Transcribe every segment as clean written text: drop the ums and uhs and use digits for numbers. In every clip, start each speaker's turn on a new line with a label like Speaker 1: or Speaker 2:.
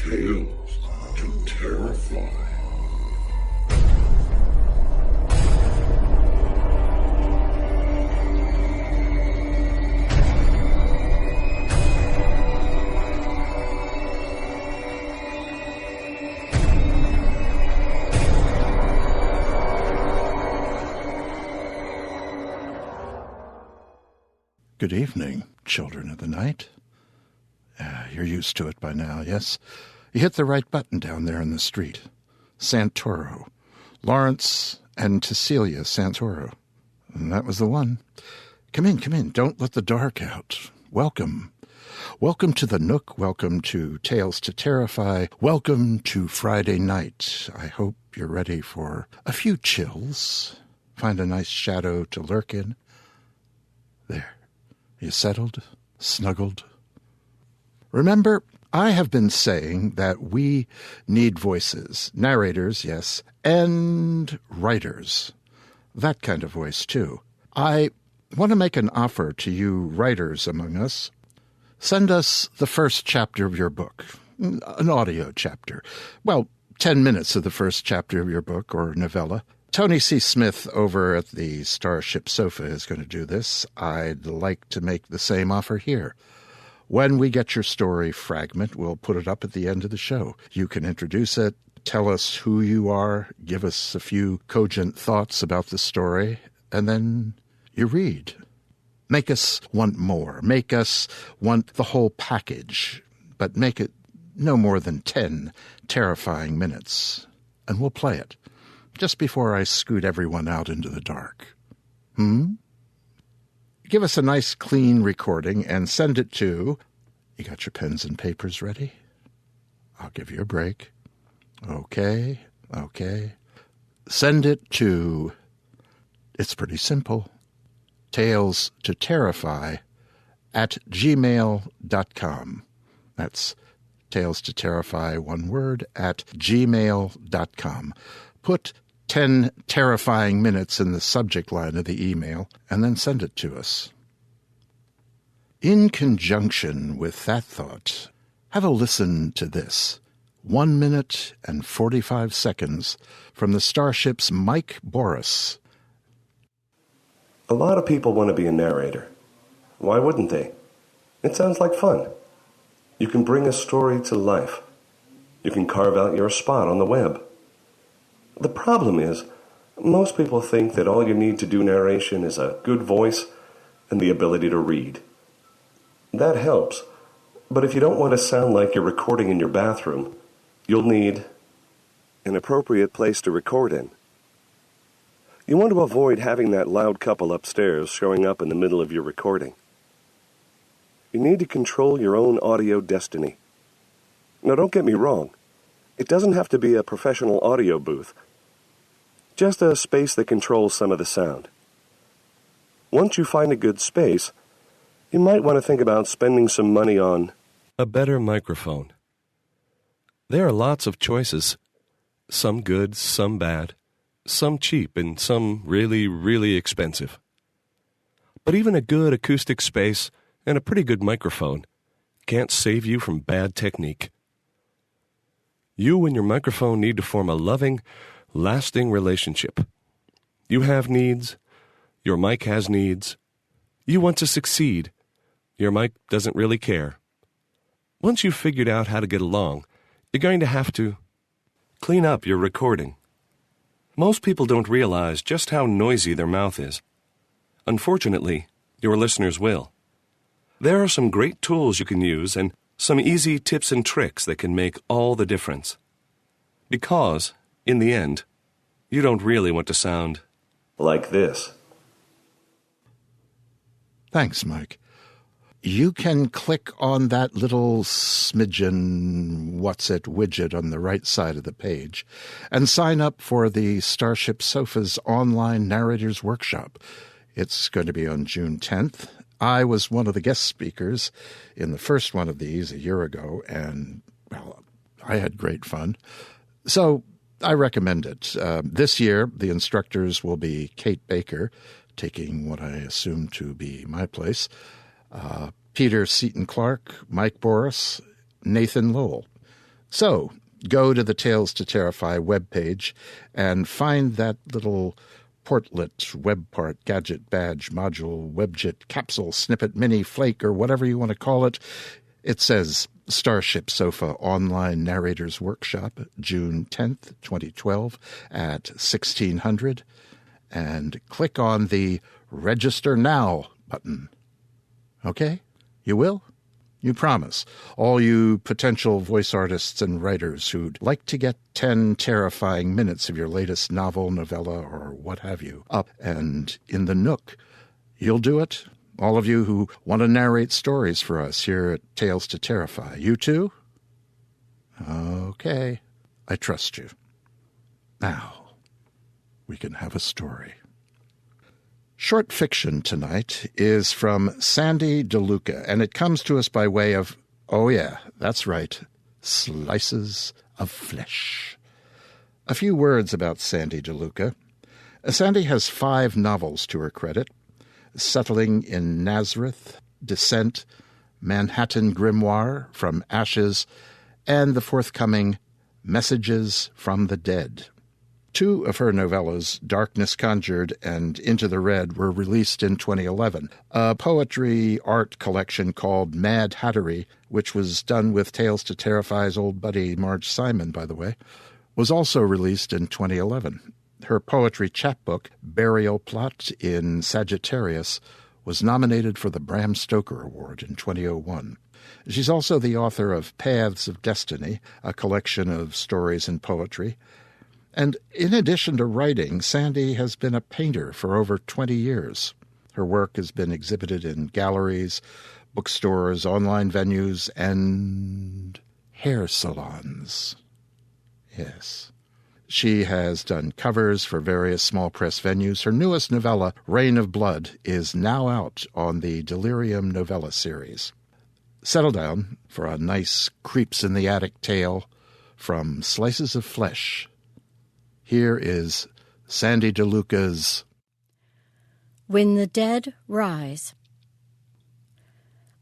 Speaker 1: Tales to Terrify.
Speaker 2: Good evening, children of the night. You're used to it by now, yes? You hit the right button down there in the street. Santoro. Lawrence and Cecilia Santoro. And that was the one. Come in. Don't let the dark out. Welcome. Welcome to the Nook. Welcome to Tales to Terrify. Welcome to Friday night. I hope you're ready for a few chills. Find a nice shadow to lurk in. There. You settled? Snuggled? Remember, I have been saying that we need voices. Narrators, yes, and writers. That kind of voice, too. I want to make an offer to you writers among us. Send us the first chapter of your book, an audio chapter. Well, 10 minutes of the first chapter of your book or novella. Tony C. Smith over at the Starship Sofa is going to do this. I'd like to make the same offer here. When we get your story fragment, we'll put it up at the end of the show. You can introduce it, tell us who you are, give us a few cogent thoughts about the story, and then you read. Make us want more. Make us want the whole package, but make it no more than 10 terrifying minutes, and we'll play it. Just before I scoot everyone out into the dark. Give us a nice clean recording and send it to... You got your pens and papers ready? I'll give you a break. Okay. Send it to... It's pretty simple. Tales to Terrify @gmail.com. That's Tales to Terrify, one word, @gmail.com. Put 10 terrifying minutes in the subject line of the email, and then send it to us. In conjunction with that thought, have a listen to this. 1 minute and 45 seconds from the Starship's Mike Boris.
Speaker 3: A lot of people want to be a narrator. Why wouldn't they? It sounds like fun. You can bring a story to life. You can carve out your spot on the web. The problem is, most people think that all you need to do narration is a good voice and the ability to read. That helps, but if you don't want to sound like you're recording in your bathroom, you'll need an appropriate place to record in. You want to avoid having that loud couple upstairs showing up in the middle of your recording. You need to control your own audio destiny. Now, don't get me wrong. It doesn't have to be a professional audio booth. Just a space that controls some of the sound. Once you find a good space, you might want to think about spending some money on a better microphone. There are lots of choices. Some good, some bad, some cheap, and some really, really expensive. But even a good acoustic space and a pretty good microphone can't save you from bad technique. You and your microphone need to form a loving, lasting relationship. You have needs. Your mic has needs. You want to succeed. Your mic doesn't really care. Once you've figured out how to get along, you're going to have to clean up your recording. Most people don't realize just how noisy their mouth is. Unfortunately, your listeners will. There are some great tools you can use and some easy tips and tricks that can make all the difference. Because, in the end, you don't really want to sound like this.
Speaker 2: Thanks, Mike. You can click on that little smidgen widget on the right side of the page and sign up for the Starship Sofa's online narrators workshop. It's going to be on June 10th. I was one of the guest speakers in the first one of these a year ago, and, well, I had great fun. So I recommend it. This year, the instructors will be Kate Baker, taking what I assume to be my place, Peter Seton Clark, Mike Boris, Nathan Lowell. So, go to the Tales to Terrify webpage and find that little portlet, web part, gadget, badge, module, webjet, capsule, snippet, mini, flake, or whatever you want to call it. It says Starship Sofa Online Narrators Workshop, June 10th, 2012 at 1600. And click on the Register Now button. Okay? You will? You promise. All you potential voice artists and writers who'd like to get 10 terrifying minutes of your latest novel, novella, or what have you up and in the Nook. You'll do it? All of you who want to narrate stories for us here at Tales to Terrify. You too? Okay. I trust you. Now, we can have a story. Short fiction tonight is from Sandy DeLuca, and it comes to us by way of, oh yeah, that's right, Slices of Flesh. A few words about Sandy DeLuca. Sandy has 5 novels to her credit: Settling in Nazareth, Descent, Manhattan Grimoire, From Ashes, and the forthcoming Messages from the Dead. 2 of her novellas, Darkness Conjured and Into the Red, were released in 2011. A poetry art collection called Mad Hattery, which was done with Tales to Terrify's old buddy Marge Simon, by the way, was also released in 2011. Her poetry chapbook, Burial Plot in Sagittarius, was nominated for the Bram Stoker Award in 2001. She's also the author of Paths of Destiny, a collection of stories and poetry. And in addition to writing, Sandy has been a painter for over 20 years. Her work has been exhibited in galleries, bookstores, online venues, and hair salons. Yes. She has done covers for various small press venues. Her newest novella, Rain of Blood, is now out on the Delirium novella series. Settle down for a nice Creeps in the Attic tale from Slices of Flesh. Here is Sandy DeLuca's
Speaker 4: When the Dead Rise.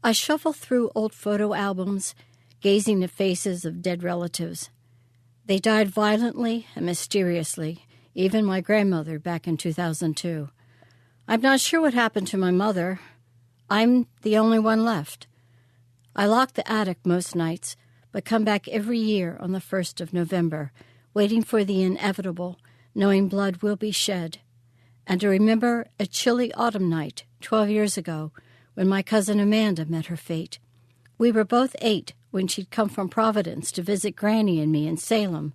Speaker 4: I shuffle through old photo albums, gazing at faces of dead relatives. They died violently and mysteriously, even my grandmother back in 2002. I'm not sure what happened to my mother. I'm the only one left. I lock the attic most nights, but come back every year on the 1st of November, waiting for the inevitable, knowing blood will be shed, and to remember a chilly autumn night 12 years ago when my cousin Amanda met her fate. We were both 8 when she'd come from Providence to visit Granny and me in Salem,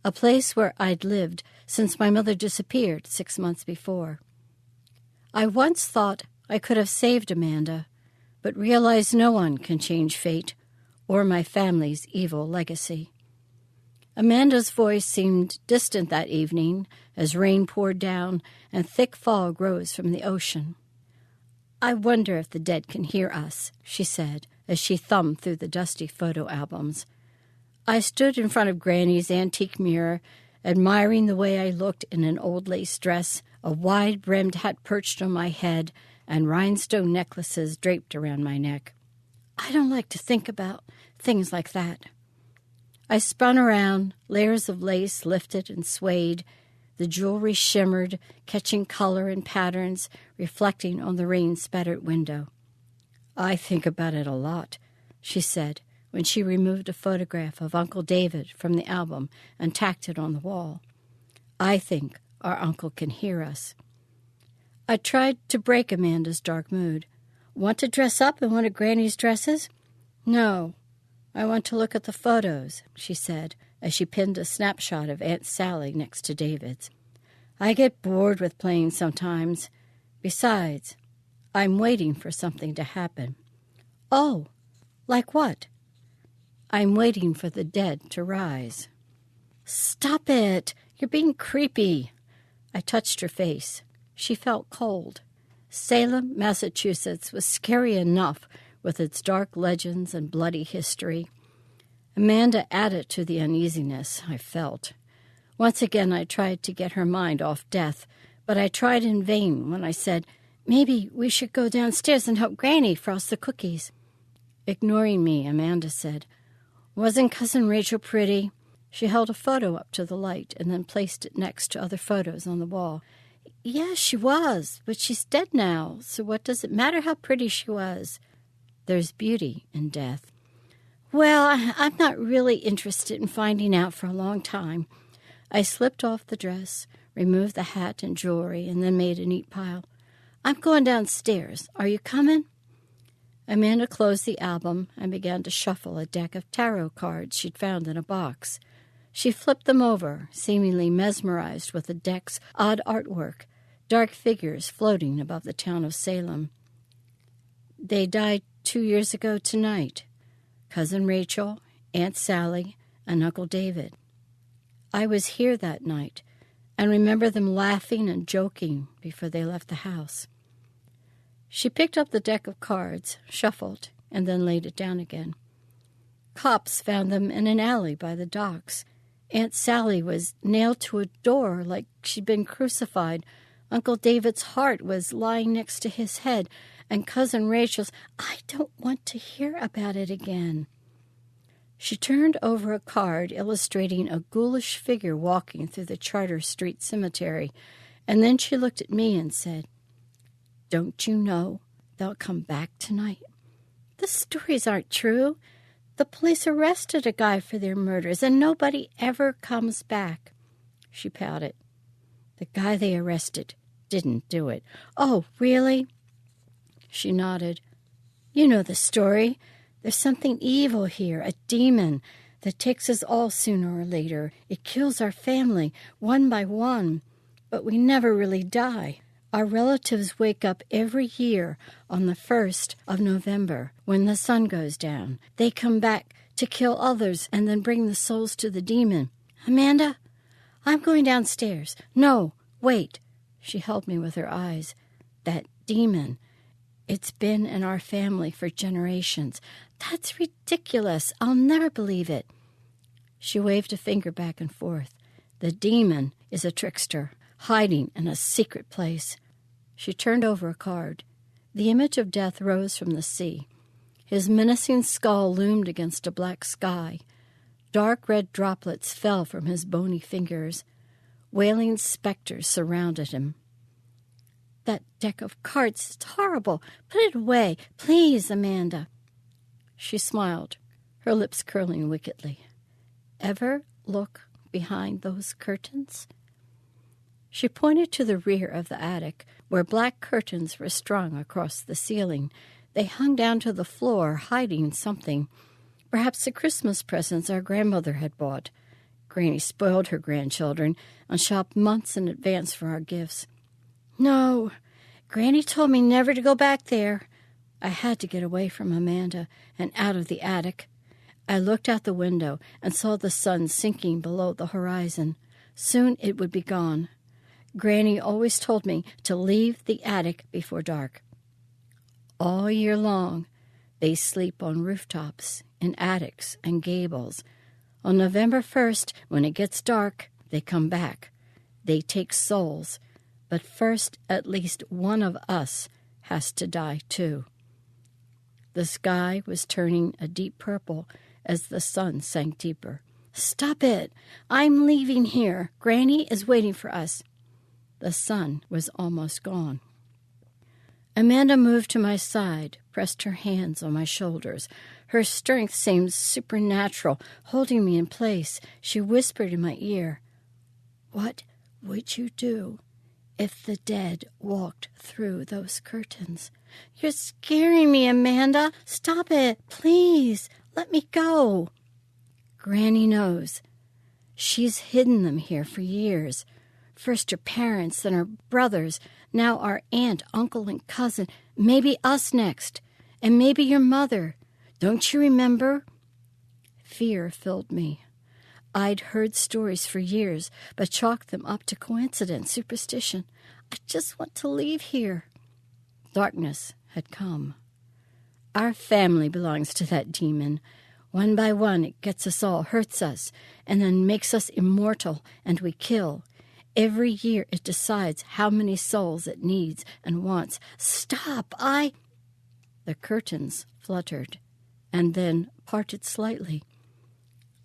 Speaker 4: a place where I'd lived since my mother disappeared 6 months before. I once thought I could have saved Amanda, but realized no one can change fate or my family's evil legacy. Amanda's voice seemed distant that evening as rain poured down and thick fog rose from the ocean. I wonder if the dead can hear us, she said as she thumbed through the dusty photo albums. I stood in front of Granny's antique mirror, admiring the way I looked in an old lace dress, a wide-brimmed hat perched on my head, and rhinestone necklaces draped around my neck. I don't like to think about things like that. I spun around, layers of lace lifted and swayed. The jewelry shimmered, catching color and patterns, reflecting on the rain-spattered window. I think about it a lot, she said, when she removed a photograph of Uncle David from the album and tacked it on the wall. I think our uncle can hear us. I tried to break Amanda's dark mood. Want to dress up in one of Granny's dresses? No. I want to look at the photos, she said, as she pinned a snapshot of Aunt Sally next to David's. I get bored with playing sometimes. Besides, I'm waiting for something to happen. Oh, like what? I'm waiting for the dead to rise. Stop it! You're being creepy. I touched her face. She felt cold. Salem, Massachusetts was scary enough with its dark legends and bloody history. Amanda added to the uneasiness I felt. Once again I tried to get her mind off death, but I tried in vain when I said, maybe we should go downstairs and help Granny frost the cookies. Ignoring me, Amanda said, Wasn't Cousin Rachel pretty? She held a photo up to the light and then placed it next to other photos on the wall. Yes, she was, but she's dead now, so what does it matter how pretty she was? There's beauty in death. Well, I'm not really interested in finding out for a long time. I slipped off the dress, removed the hat and jewelry, and then made a neat pile. I'm going downstairs. Are you coming? Amanda closed the album and began to shuffle a deck of tarot cards she'd found in a box. She flipped them over, seemingly mesmerized with the deck's odd artwork, dark figures floating above the town of Salem. They died 2 years ago tonight. Cousin Rachel, Aunt Sally, and Uncle David. I was here that night and remember them laughing and joking before they left the house. She picked up the deck of cards, shuffled, and then laid it down again. Cops found them in an alley by the docks. Aunt Sally was nailed to a door like she'd been crucified. Uncle David's heart was lying next to his head, and Cousin Rachel's, I don't want to hear about it again. She turned over a card illustrating a ghoulish figure walking through the Charter Street Cemetery, and then she looked at me and said, Don't you know they'll come back tonight? The stories aren't true. The police arrested a guy for their murders, and nobody ever comes back. She pouted. The guy they arrested didn't do it. Oh, really? She nodded. You know the story. There's something evil here, a demon that takes us all sooner or later. It kills our family, one by one, but we never really die. Our relatives wake up every year on the 1st of November when the sun goes down. They come back to kill others and then bring the souls to the demon. Amanda, I'm going downstairs. No, wait. She held me with her eyes. That demon, it's been in our family for generations. That's ridiculous. I'll never believe it. She waved a finger back and forth. The demon is a trickster, hiding in a secret place. She turned over a card. The image of death rose from the sea. His menacing skull loomed against a black sky. Dark red droplets fell from his bony fingers. Wailing specters surrounded him. That deck of cards is horrible. Put it away, please, Amanda. She smiled, her lips curling wickedly. Ever look behind those curtains? She pointed to the rear of the attic, where black curtains were strung across the ceiling. They hung down to the floor, hiding something. Perhaps the Christmas presents our grandmother had bought. Granny spoiled her grandchildren and shopped months in advance for our gifts. No, Granny told me never to go back there. I had to get away from Amanda and out of the attic. I looked out the window and saw the sun sinking below the horizon. Soon it would be gone. Granny always told me to leave the attic before dark. All year long, they sleep on rooftops, in attics and gables. On November 1st, when it gets dark, they come back. They take souls. But first, at least one of us has to die, too. The sky was turning a deep purple as the sun sank deeper. Stop it! I'm leaving here. Granny is waiting for us. The sun was almost gone. Amanda moved to my side, pressed her hands on my shoulders. Her strength seemed supernatural, holding me in place. She whispered in my ear, What would you do if the dead walked through those curtains? You're scaring me, Amanda. Stop it, please. Let me go. Granny knows. She's hidden them here for years. First her parents, then her brothers, now our aunt, uncle, and cousin, maybe us next, and maybe your mother. Don't you remember? Fear filled me. I'd heard stories for years, but chalked them up to coincidence, superstition. I just want to leave here. Darkness had come. Our family belongs to that demon. One by one, it gets us all, hurts us, and then makes us immortal, and we kill. Every year it decides how many souls it needs and wants. Stop! The curtains fluttered, and then parted slightly.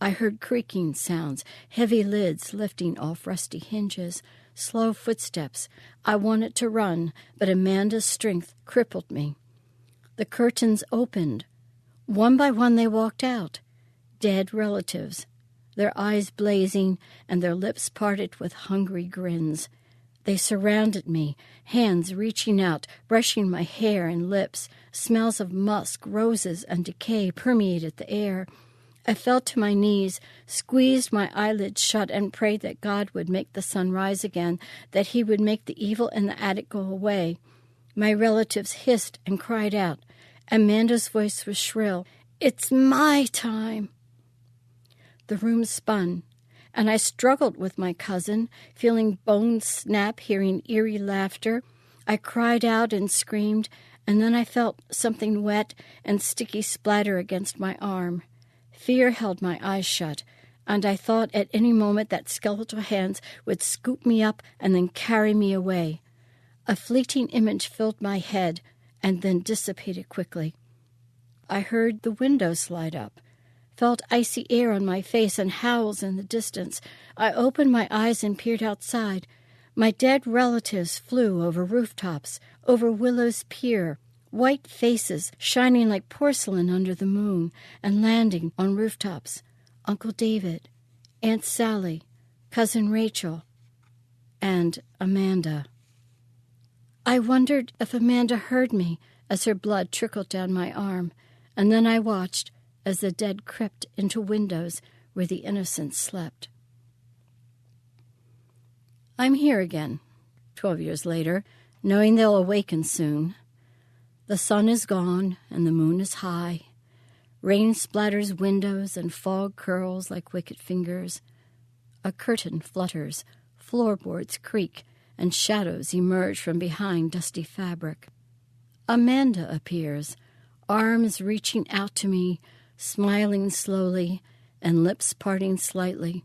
Speaker 4: I heard creaking sounds, heavy lids lifting off rusty hinges, slow footsteps. I wanted to run, but Amanda's strength crippled me. The curtains opened. One by one they walked out, dead relatives, their eyes blazing and their lips parted with hungry grins. They surrounded me, hands reaching out, brushing my hair and lips. Smells of musk, roses, and decay permeated the air. I fell to my knees, squeezed my eyelids shut, and prayed that God would make the sun rise again, that he would make the evil in the attic go away. My relatives hissed and cried out. Amanda's voice was shrill. "It's my time." The room spun, and I struggled with my cousin, feeling bones snap, hearing eerie laughter. I cried out and screamed, and then I felt something wet and sticky splatter against my arm. Fear held my eyes shut, and I thought at any moment that skeletal hands would scoop me up and then carry me away. A fleeting image filled my head and then dissipated quickly. I heard the window slide up, felt icy air on my face and howls in the distance. I opened my eyes and peered outside. My dead relatives flew over rooftops, over Willow's Pier, white faces shining like porcelain under the moon, and landing on rooftops. Uncle David, Aunt Sally, Cousin Rachel, and Amanda. I wondered if Amanda heard me as her blood trickled down my arm, and then I watched as the dead crept into windows where the innocent slept. I'm here again, 12 years later, knowing they'll awaken soon. The sun is gone and the moon is high. Rain splatters windows and fog curls like wicked fingers. A curtain flutters, floorboards creak, and shadows emerge from behind dusty fabric. Amanda appears, arms reaching out to me, smiling slowly and lips parting slightly.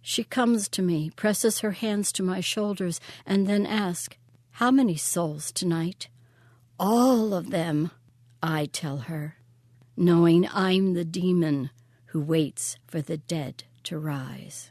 Speaker 4: She comes to me, presses her hands to my shoulders, and then asks, "How many souls tonight?" "All of them," I tell her, knowing I'm the demon who waits for the dead to rise.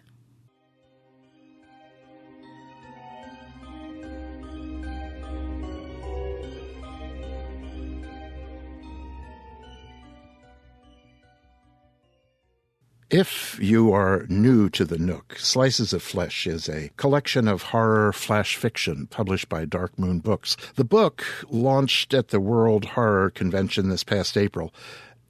Speaker 2: If you are new to the Nook, Slices of Flesh is a collection of horror flash fiction published by Dark Moon Books. The book launched at the World Horror Convention this past April,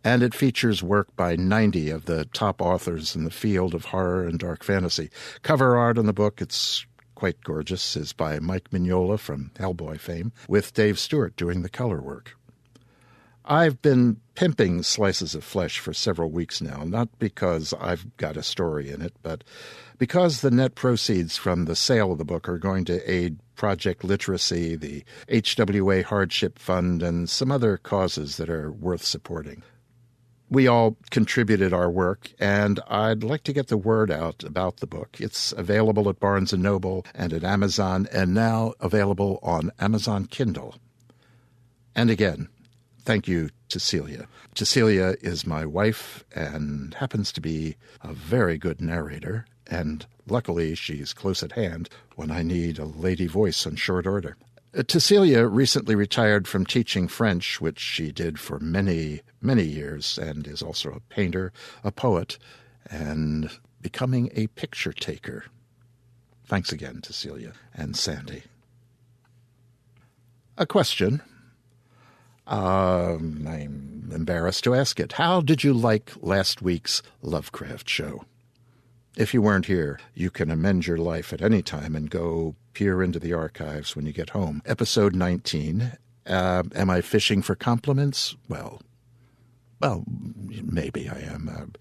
Speaker 2: and it features work by 90 of the top authors in the field of horror and dark fantasy. Cover art on the book, it's quite gorgeous, is by Mike Mignola from Hellboy fame, with Dave Stewart doing the color work. I've been pimping Slices of Flesh for several weeks now, not because I've got a story in it, but because the net proceeds from the sale of the book are going to aid Project Literacy, the HWA Hardship Fund, and some other causes that are worth supporting. We all contributed our work, and I'd like to get the word out about the book. It's available at Barnes & Noble and at Amazon, and now available on Amazon Kindle. And again, thank you to Celia. Celia is my wife and happens to be a very good narrator, and luckily she's close at hand when I need a lady voice on short order. Celia recently retired from teaching French, which she did for many, many years, and is also a painter, a poet, and becoming a picture taker. Thanks again to Celia and Sandy. A question. I'm embarrassed to ask it. How did you like last week's Lovecraft show? If you weren't here, you can amend your life at any time and go peer into the archives when you get home. Episode 19. Am I fishing for compliments? Well, maybe I am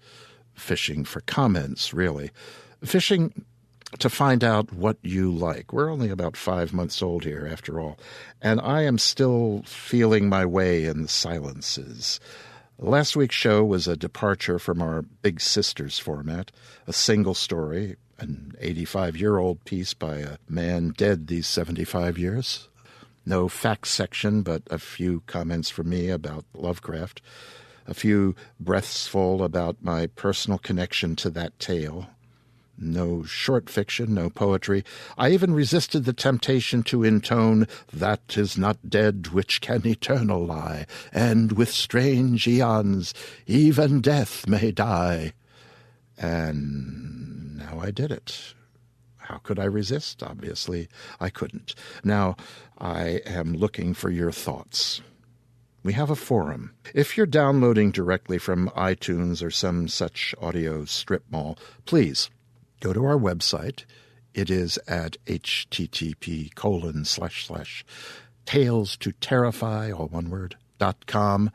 Speaker 2: fishing for comments, really. Fishing to find out what you like. We're only about 5 months old here, after all, and I am still feeling my way in the silences. Last week's show was a departure from our Big Sisters format, a single story, an 85-year-old piece by a man dead these 75 years. No facts section, but a few comments from me about Lovecraft. a few breaths full about my personal connection to that tale. No short fiction, no poetry. I even resisted the temptation to intone, "That is not dead which can eternal lie, and with strange eons even death may die." And now I did it. How could I resist? Obviously, I couldn't. Now, I am looking for your thoughts. We have a forum. If you're downloading directly from iTunes or some such audio strip mall, please go to our website. It is at http://tales2terrify, all one word, .com/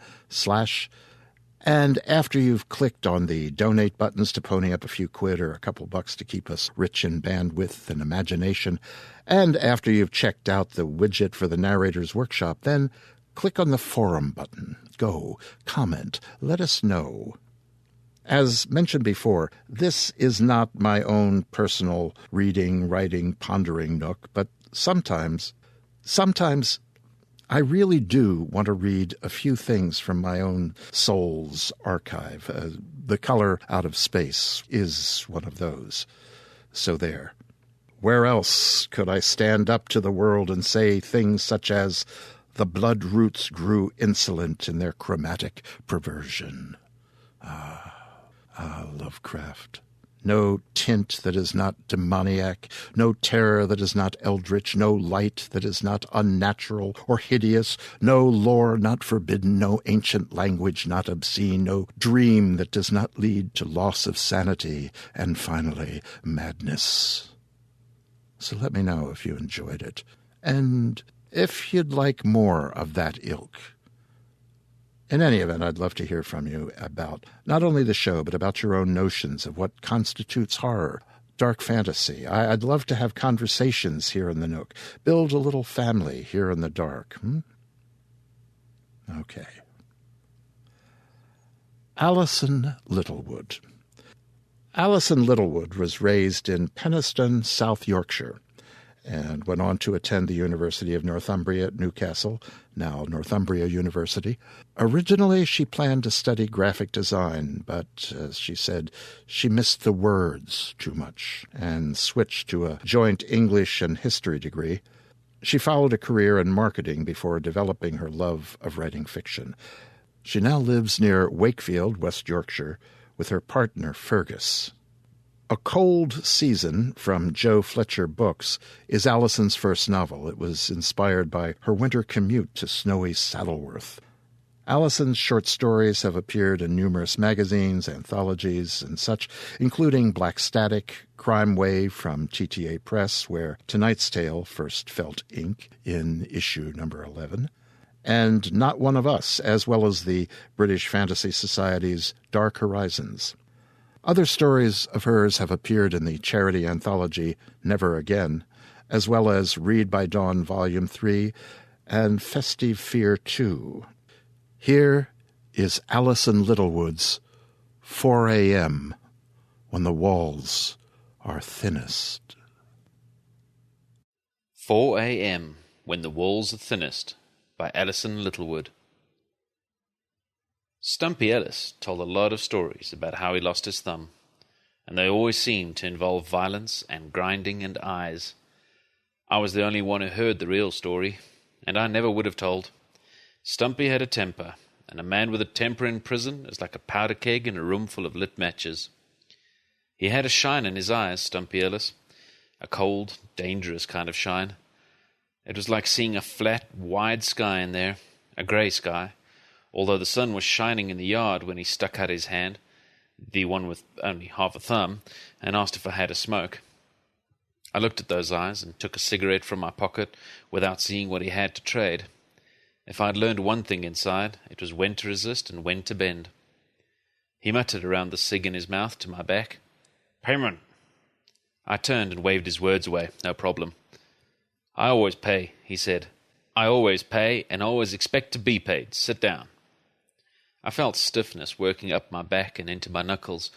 Speaker 2: and after you've clicked on the donate buttons to pony up a few quid or a couple bucks to keep us rich in bandwidth and imagination, and after you've checked out the widget for the Narrator's Workshop, then click on the forum button. Go, comment, let us know. As mentioned before, this is not my own personal reading, writing, pondering nook, but sometimes I really do want to read a few things from my own soul's archive. The Color Out of Space is one of those. So there. Where else could I stand up to the world and say things such as, "The blood roots grew insolent in their chromatic perversion"? Lovecraft. No tint that is not demoniac, no terror that is not eldritch, no light that is not unnatural or hideous, no lore not forbidden, no ancient language not obscene, no dream that does not lead to loss of sanity, and finally, madness. So let me know if you enjoyed it, and if you'd like more of that ilk. In any event, I'd love to hear from you about not only the show, but about your own notions of what constitutes horror, dark fantasy. I'd love to have conversations here in the Nook. Build a little family here in the dark. Okay. Alison Littlewood. Alison Littlewood was raised in Penistone, South Yorkshire, and went on to attend the University of Northumbria at Newcastle, now Northumbria University. Originally, she planned to study graphic design, but, as she said, she missed the words too much and switched to a joint English and history degree. She followed a career in marketing before developing her love of writing fiction. She now lives near Wakefield, West Yorkshire, with her partner, Fergus. A Cold Season from Joe Fletcher Books is Alison's first novel. It was inspired by her winter commute to snowy Saddleworth. Alison's short stories have appeared in numerous magazines, anthologies, and such, including Black Static, Crime Wave from TTA Press, where Tonight's Tale first felt ink in issue number 11, and Not One of Us, as well as the British Fantasy Society's Dark Horizons. Other stories of hers have appeared in the charity anthology Never Again, as well as Read by Dawn Volume 3 and Festive Fear 2. Here is Alison Littlewood's 4 a.m. When the Walls Are Thinnest.
Speaker 5: 4 a.m. When the Walls Are Thinnest by Alison Littlewood. Stumpy Ellis told a lot of stories about how he lost his thumb, and they always seemed to involve violence and grinding and eyes. I was the only one who heard the real story, and I never would have told. Stumpy had a temper, and a man with a temper in prison is like a powder keg in a room full of lit matches. He had a shine in his eyes, Stumpy Ellis, a cold, dangerous kind of shine. It was like seeing a flat, wide sky in there, a grey sky, although the sun was shining in the yard when he stuck out his hand, the one with only half a thumb, and asked if I had a smoke. I looked at those eyes and took a cigarette from my pocket without seeing what he had to trade. If I had learned one thing inside, it was when to resist and when to bend. He muttered around the cig in his mouth to my back, "Payment." I turned and waved his words away, no problem. "I always pay," he said. "I always pay and always expect to be paid. Sit down." I felt stiffness working up my back and into my knuckles,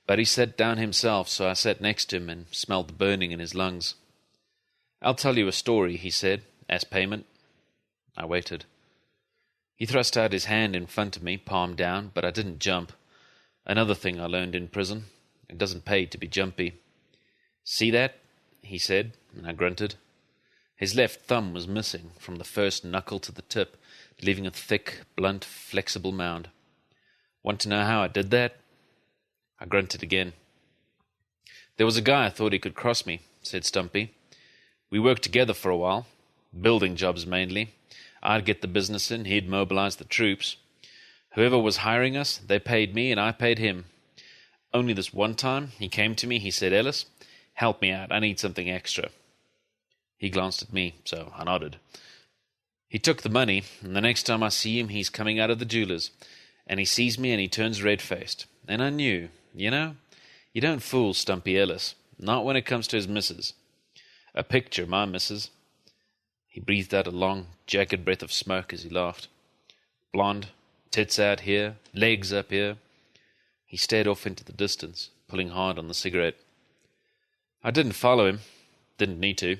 Speaker 5: but he sat down himself, so I sat next to him and smelled the burning in his lungs. "I'll tell you a story," he said, as payment. I waited. He thrust out his hand in front of me, palm down, but I didn't jump. Another thing I learned in prison. It doesn't pay to be jumpy. "See that?" he said, and I grunted. His left thumb was missing from the first knuckle to the tip, leaving a thick, blunt, flexible mound. "Want to know how I did that?" I grunted again. "There was a guy I thought he could cross me," said Stumpy. "We worked together for a while, building jobs mainly. I'd get the business in, he'd mobilize the troops. Whoever was hiring us, they paid me and I paid him. Only this one time, he came to me, he said, 'Ellis, help me out, I need something extra.' He glanced at me, so I nodded. He took the money, and the next time I see him, he's coming out of the jeweler's, and he sees me and he turns red-faced. And I knew, you don't fool Stumpy Ellis, not when it comes to his missus. A picture, my missus." He breathed out a long, jagged breath of smoke as he laughed. "Blonde, tits out here, legs up here." He stared off into the distance, pulling hard on the cigarette. I didn't follow him. Didn't need to.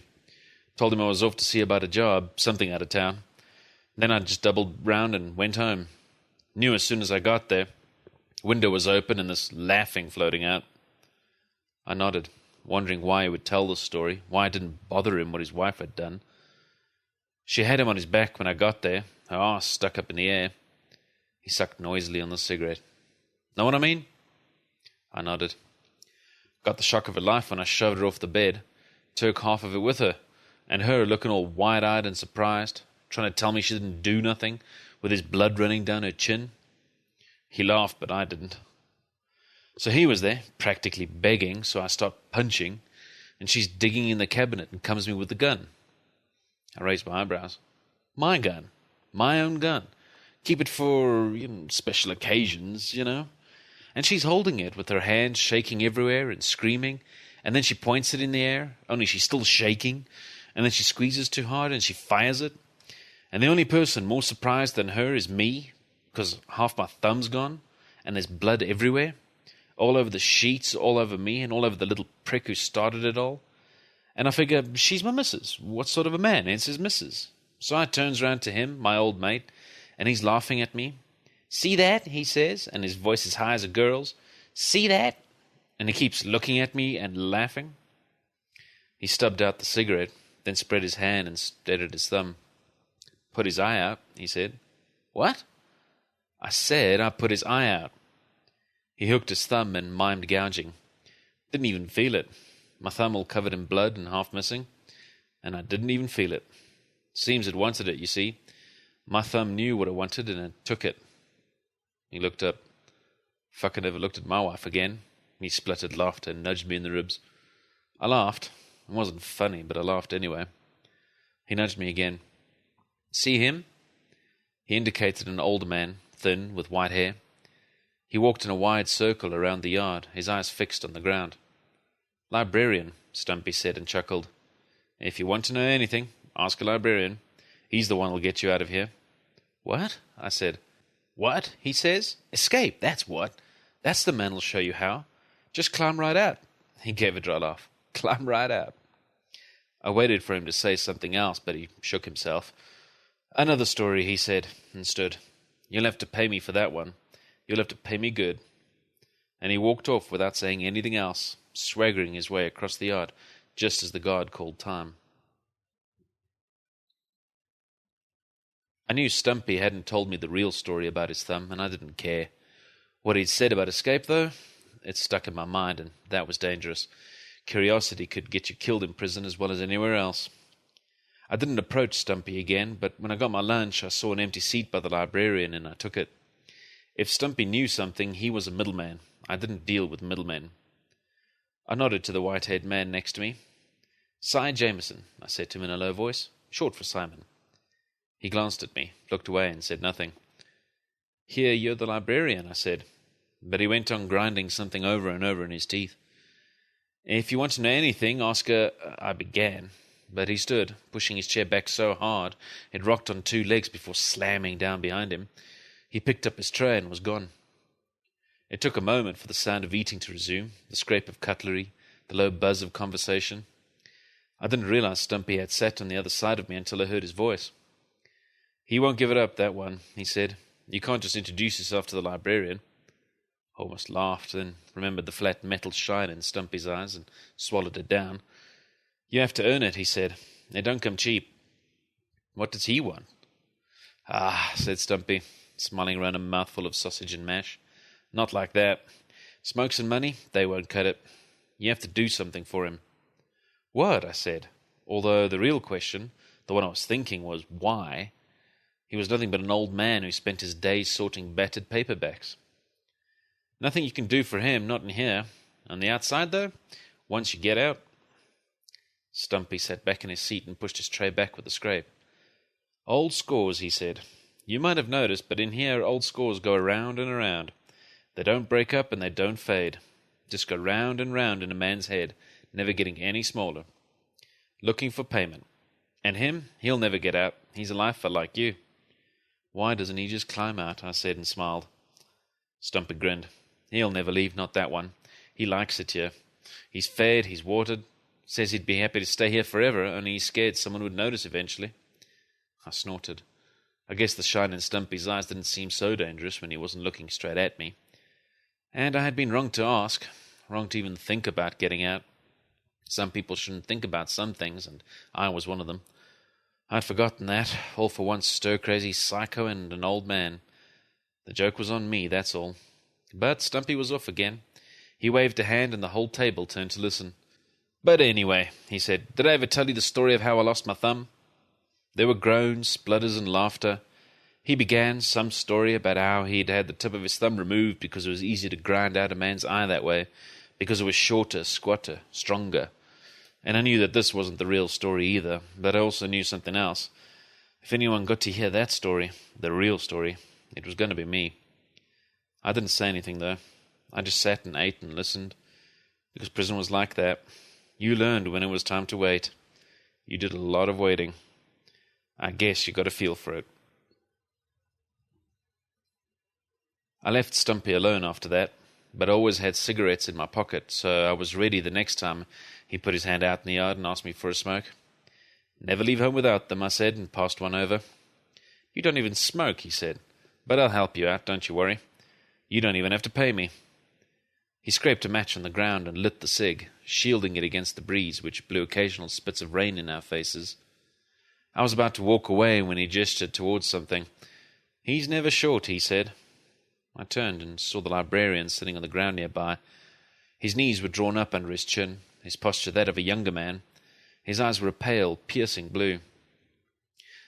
Speaker 5: Told him I was off to see about a job, something out of town. Then I just doubled round and went home. Knew as soon as I got there. Window was open and this laughing floating out. I nodded, wondering why he would tell this story, why it didn't bother him what his wife had done. She had him on his back when I got there, her arse stuck up in the air. He sucked noisily on the cigarette. "Know what I mean?" I nodded. "Got the shock of her life when I shoved her off the bed, took half of it with her, and her looking all wide-eyed and surprised, trying to tell me she didn't do nothing, with his blood running down her chin." He laughed, but I didn't. So he was there, practically begging, so I stopped punching, and she's digging in the cabinet and comes to me with the gun. I raised my eyebrows. "My gun. My own gun. Keep it for, special occasions, And she's holding it with her hands shaking everywhere and screaming, and then she points it in the air, only she's still shaking, and then she squeezes too hard and she fires it. And the only person more surprised than her is me, because half my thumb's gone, and there's blood everywhere, all over the sheets, all over me, and all over the little prick who started it all. And I figure, she's my missus. What sort of a man answers missus? So I turns round to him, my old mate, and he's laughing at me. "See that?" he says, and his voice is high as a girl's. "See that?" And he keeps looking at me and laughing. He stubbed out the cigarette, then spread his hand and stared at his thumb. "Put his eye out," he said. "What?" I said I put his eye out. He hooked his thumb and mimed gouging. Didn't even feel it. My thumb all covered in blood and half missing, and I didn't even feel it. Seems it wanted it, you see. My thumb knew what it wanted, and it took it. He looked up. Fucker never looked at my wife again. He spluttered laughter and nudged me in the ribs. I laughed. It wasn't funny, but I laughed anyway. He nudged me again. "See him?" He indicated an older man, thin, with white hair. He walked in a wide circle around the yard, his eyes fixed on the ground. "Librarian," Stumpy said and chuckled. "If you want to know anything, ask a librarian. He's the one who'll get you out of here." "What?" I said. "What?" he says. "Escape, that's what. That's the man who'll show you how. Just climb right out." He gave a dry laugh. "Climb right out." I waited for him to say something else, but he shook himself. "Another story," he said, and stood. "You'll have to pay me for that one. You'll have to pay me good." And he walked off without saying anything else, swaggering his way across the yard, just as the guard called time. I knew Stumpy hadn't told me the real story about his thumb, and I didn't care. What he'd said about escape, though, it stuck in my mind, and that was dangerous. Curiosity could get you killed in prison as well as anywhere else. I didn't approach Stumpy again, but when I got my lunch, I saw an empty seat by the librarian, and I took it. If Stumpy knew something, he was a middleman. I didn't deal with middlemen. I nodded to the white-haired man next to me. "Cy Jameson," I said to him in a low voice, short for Simon. He glanced at me, looked away, and said nothing. "Here, you're the librarian," I said, but he went on grinding something over and over in his teeth. "If you want to know anything, ask her," I began, but he stood, pushing his chair back so hard it rocked on two legs before slamming down behind him. He picked up his tray and was gone. It took a moment for the sound of eating to resume, the scrape of cutlery, the low buzz of conversation. I didn't realize Stumpy had sat on the other side of me until I heard his voice. "He won't give it up, that one," he said. "You can't just introduce yourself to the librarian." I almost laughed, then remembered the flat metal shine in Stumpy's eyes and swallowed it down. "You have to earn it," he said. "They don't come cheap." "What does he want?" "Ah," said Stumpy, smiling around a mouthful of sausage and mash. "Not like that. Smokes and money, they won't cut it. You have to do something for him." "What?" I said, although the real question, the one I was thinking, was why. He was nothing but an old man who spent his days sorting battered paperbacks. "Nothing you can do for him, not in here. On the outside, though, once you get out." Stumpy sat back in his seat and pushed his tray back with a scrape. "Old scores," he said. "You might have noticed, but in here old scores go around and around. They don't break up and they don't fade. Just go round and round in a man's head, never getting any smaller. Looking for payment. And him, he'll never get out. He's a lifer like you." "Why doesn't he just climb out?" I said and smiled. Stumpy grinned. "He'll never leave, not that one. He likes it here. He's fed, he's watered. Says he'd be happy to stay here forever, only he's scared someone would notice eventually." I snorted. I guess the shine in Stumpy's eyes didn't seem so dangerous when he wasn't looking straight at me. And I had been wrong to ask, wrong to even think about getting out. Some people shouldn't think about some things, and I was one of them. I'd forgotten that, all for one stir-crazy psycho and an old man. The joke was on me, that's all. But Stumpy was off again. He waved a hand and the whole table turned to listen. "But anyway," he said, "did I ever tell you the story of how I lost my thumb?" There were groans, splutters, and laughter. He began some story about how he'd had the tip of his thumb removed because it was easier to grind out a man's eye that way, because it was shorter, squatter, stronger. And I knew that this wasn't the real story either, but I also knew something else. If anyone got to hear that story, the real story, it was going to be me. I didn't say anything, though. I just sat and ate and listened, because prison was like that. You learned when it was time to wait. You did a lot of waiting. I guess you got a feel for it. I left Stumpy alone after that, but I always had cigarettes in my pocket, so I was ready the next time he put his hand out in the yard and asked me for a smoke. "Never leave home without them," I said, and passed one over. "You don't even smoke," he said, "but I'll help you out, don't you worry. You don't even have to pay me." He scraped a match on the ground and lit the cig, shielding it against the breeze, which blew occasional spits of rain in our faces. I was about to walk away when he gestured towards something. "He's never short," he said. I turned and saw the librarian sitting on the ground nearby. His knees were drawn up under his chin, his posture that of a younger man. His eyes were a pale, piercing blue.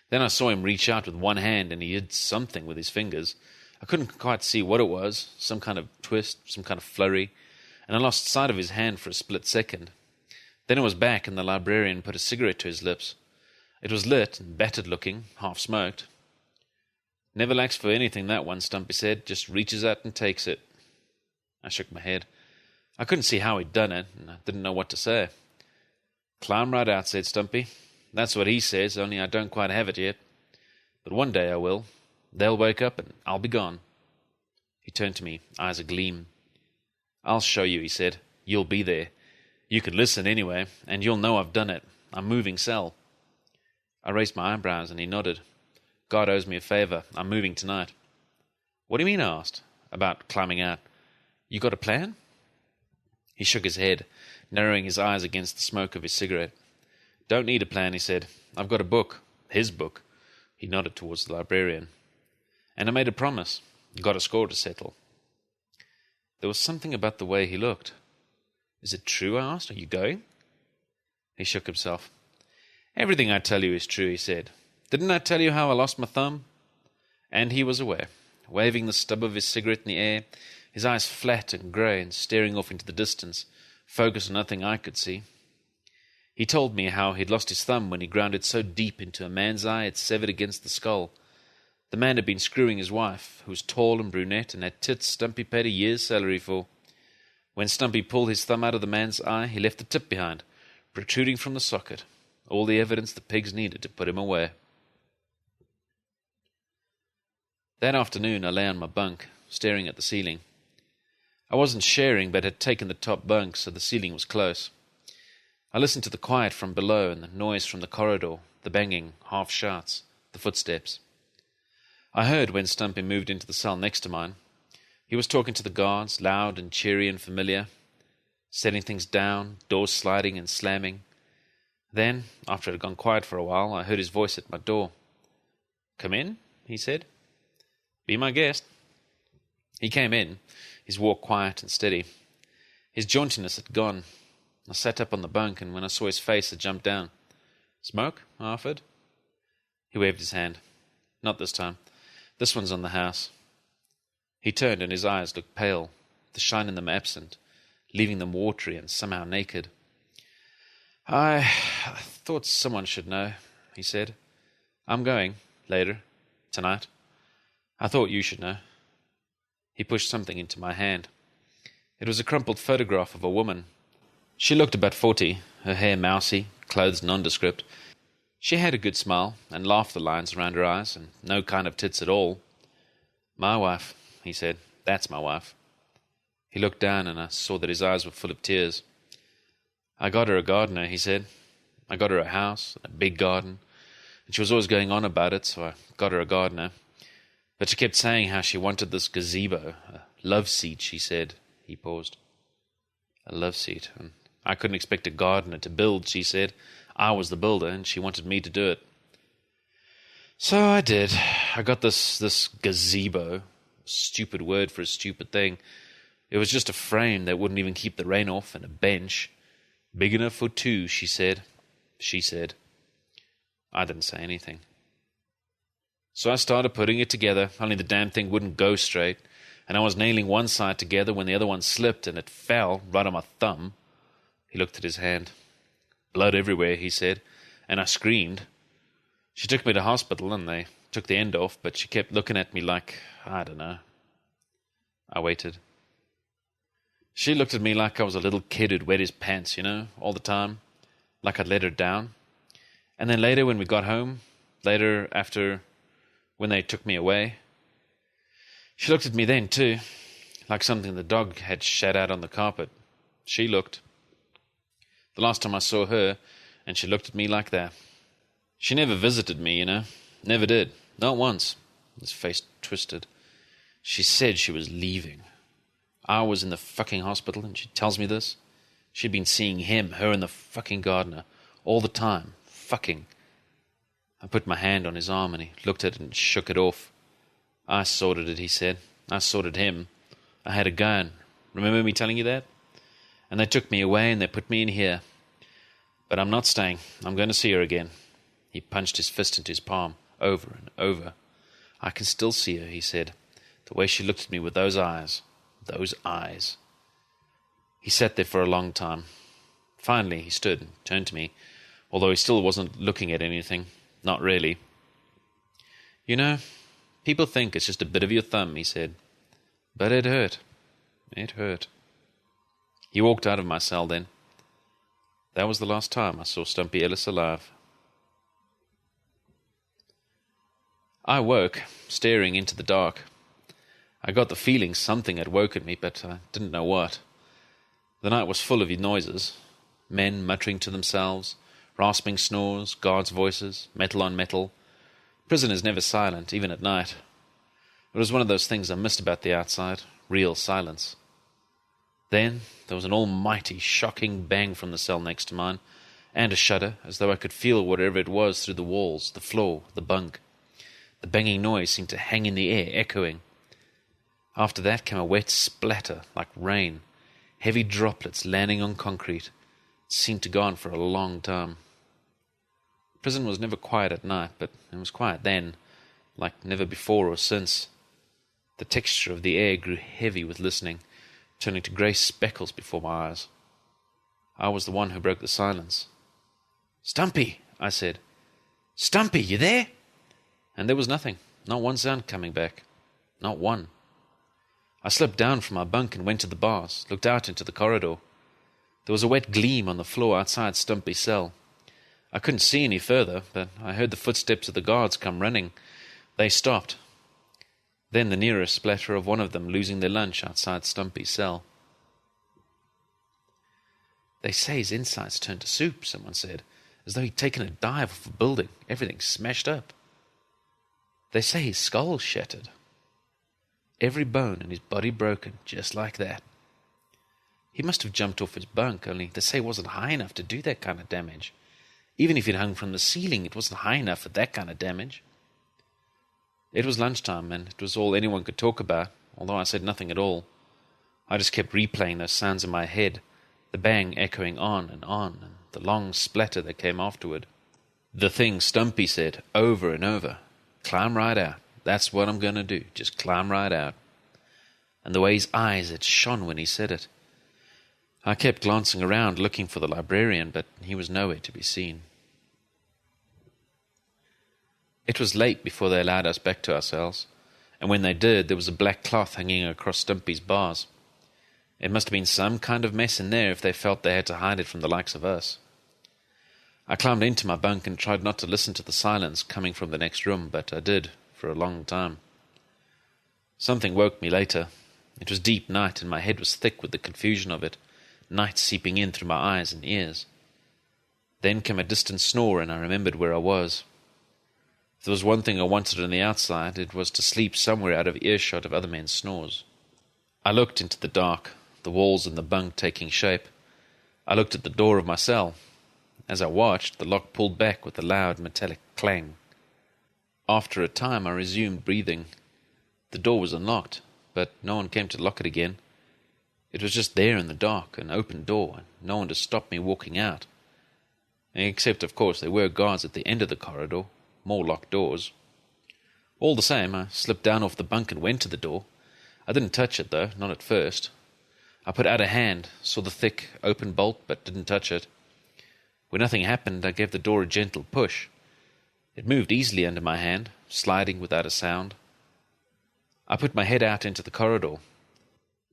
Speaker 5: Then I saw him reach out with one hand, and he did something with his fingers. I couldn't quite see what it was, some kind of twist, some kind of flurry, and I lost sight of his hand for a split second. Then it was back, and the librarian put a cigarette to his lips. It was lit and battered-looking, half-smoked. "Never lacks for anything, that one," Stumpy said. "Just reaches out and takes it." I shook my head. I couldn't see how he'd done it, and I didn't know what to say. "Climb right out," said Stumpy. "That's what he says, only I don't quite have it yet. But one day I will. They'll wake up and I'll be gone." He turned to me, eyes agleam. "I'll show you," he said. "You'll be there. You can listen anyway, and you'll know I've done it. I'm moving cell." I raised my eyebrows, and he nodded. "God owes me a favor. I'm moving tonight." "What do you mean?" I asked. "About climbing out. You got a plan?" He shook his head, narrowing his eyes against the smoke of his cigarette. "Don't need a plan," he said. "I've got a book. His book." He nodded towards the librarian. "And I made a promise. Got a score to settle." There was something about the way he looked. "Is it true?" I asked. "Are you going?" He shook himself. "Everything I tell you is true," he said. "Didn't I tell you how I lost my thumb?" And he was away, waving the stub of his cigarette in the air, his eyes flat and grey and staring off into the distance, focused on nothing I could see. He told me how he'd lost his thumb when he ground it so deep into a man's eye it severed against the skull. The man had been screwing his wife, who was tall and brunette and had tits Stumpy paid a year's salary for. When Stumpy pulled his thumb out of the man's eye, he left the tip behind, protruding from the socket, all the evidence the pigs needed to put him away. That afternoon I lay on my bunk, staring at the ceiling. I wasn't sharing, but had taken the top bunk, so the ceiling was close. I listened to the quiet from below and the noise from the corridor, the banging, half-shouts, the footsteps. I heard when Stumpy moved into the cell next to mine. He was talking to the guards, loud and cheery and familiar, setting things down, doors sliding and slamming. Then, after it had gone quiet for a while, I heard his voice at my door. "Come in," he said. "Be my guest." He came in, his walk quiet and steady. His jauntiness had gone. I sat up on the bunk, and when I saw his face, I jumped down. "Smoke?" I offered. He waved his hand. "Not this time. This one's on the house." He turned, and his eyes looked pale, the shine in them absent, leaving them watery and somehow naked. I thought someone should know," he said. "I'm going, later, tonight. I thought you should know." He pushed something into my hand. It was a crumpled photograph of a woman. She looked about 40, her hair mousy, clothes nondescript. She had a good smile, and laughter lines around her eyes, and no kind of tits at all. "My wife," he said. "That's my wife." He looked down, and I saw that his eyes were full of tears. "I got her a gardener," he said. "I got her a house and a big garden, and she was always going on about it, so I got her a gardener. But she kept saying how she wanted this gazebo, a love seat," she said. He paused. "A love seat. And I couldn't expect a gardener to build," she said. "I was the builder, and she wanted me to do it. So I did. I got this gazebo, stupid word for a stupid thing. It was just a frame that wouldn't even keep the rain off, and a bench. Big enough for two, she said. She said. I didn't say anything. So I started putting it together, only the damn thing wouldn't go straight, and I was nailing one side together when the other one slipped, and it fell right on my thumb. He looked at his hand. "Blood everywhere," he said, and I screamed. She took me to hospital, and they took the end off, but she kept looking at me like, I don't know. I waited. She looked at me like I was a little kid who'd wet his pants, all the time, like I'd let her down. And then later when we got home, later after when they took me away, she looked at me then too, like something the dog had shat out on the carpet. She looked. The last time I saw her, and she looked at me like that. She never visited me, Never did. Not once. His face twisted. She said she was leaving. I was in the fucking hospital, and she tells me this. She'd been seeing him, her and the fucking gardener, all the time. Fucking. I put my hand on his arm, and he looked at it and shook it off. I sorted it, he said. I sorted him. I had a gun. Remember me telling you that? And they took me away, and they put me in here. But I'm not staying. I'm going to see her again. He punched his fist into his palm, over and over. I can still see her, he said, the way she looked at me with those eyes. Those eyes. He sat there for a long time. Finally, he stood and turned to me, although he still wasn't looking at anything. Not really. People think it's just a bit of your thumb, he said. But it hurt. It hurt. He walked out of my cell then. That was the last time I saw Stumpy Ellis alive. I woke, staring into the dark. I got the feeling something had woken me, but I didn't know what. The night was full of noises. Men muttering to themselves, rasping snores, guards' voices, metal on metal. Prison is never silent, even at night. It was one of those things I missed about the outside, real silence. Then there was an almighty, shocking bang from the cell next to mine, and a shudder, as though I could feel whatever it was through the walls, the floor, the bunk. The banging noise seemed to hang in the air, echoing. After that came a wet splatter, like rain, heavy droplets landing on concrete. It seemed to go on for a long time. Prison was never quiet at night, but it was quiet then, like never before or since. The texture of the air grew heavy with listening, turning to grey speckles before my eyes. I was the one who broke the silence. "Stumpy," I said. "Stumpy, you there?" And there was nothing, not one sound coming back. Not one. I slipped down from my bunk and went to the bars, looked out into the corridor. There was a wet gleam on the floor outside Stumpy's cell. I couldn't see any further, but I heard the footsteps of the guards come running. They stopped. Then the nearest splatter of one of them losing their lunch outside Stumpy's cell. "They say his insides turned to soup," someone said, "as though he'd taken a dive off a building, everything smashed up." They say his skull shattered. Every bone in his body broken, just like that. He must have jumped off his bunk, only they say it wasn't high enough to do that kind of damage. Even if it hung from the ceiling, it wasn't high enough for that kind of damage. It was lunchtime, and it was all anyone could talk about, although I said nothing at all. I just kept replaying those sounds in my head, the bang echoing on, and the long splatter that came afterward. The thing Stumpy said over and over, "Climb right out. That's what I'm going to do. Just climb right out." And the way his eyes had shone when he said it. I kept glancing around looking for the librarian, but he was nowhere to be seen. It was late before they allowed us back to ourselves, and when they did, there was a black cloth hanging across Stumpy's bars. It must have been some kind of mess in there if they felt they had to hide it from the likes of us. I climbed into my bunk and tried not to listen to the silence coming from the next room, but I did, for a long time. Something woke me later. It was deep night, and my head was thick with the confusion of it, night seeping in through my eyes and ears. Then came a distant snore, and I remembered where I was. If there was one thing I wanted on the outside, it was to sleep somewhere out of earshot of other men's snores. I looked into the dark, the walls and the bunk taking shape. I looked at the door of my cell. As I watched, the lock pulled back with a loud metallic clang. After a time I resumed breathing. The door was unlocked, but no one came to lock it again. It was just there in the dark, an open door, and no one to stop me walking out. Except, of course, there were guards at the end of the corridor, more locked doors. All the same, I slipped down off the bunk and went to the door. I didn't touch it, though, not at first. I put out a hand, saw the thick, open bolt, but didn't touch it. When nothing happened, I gave the door a gentle push. It moved easily under my hand, sliding without a sound. I put my head out into the corridor.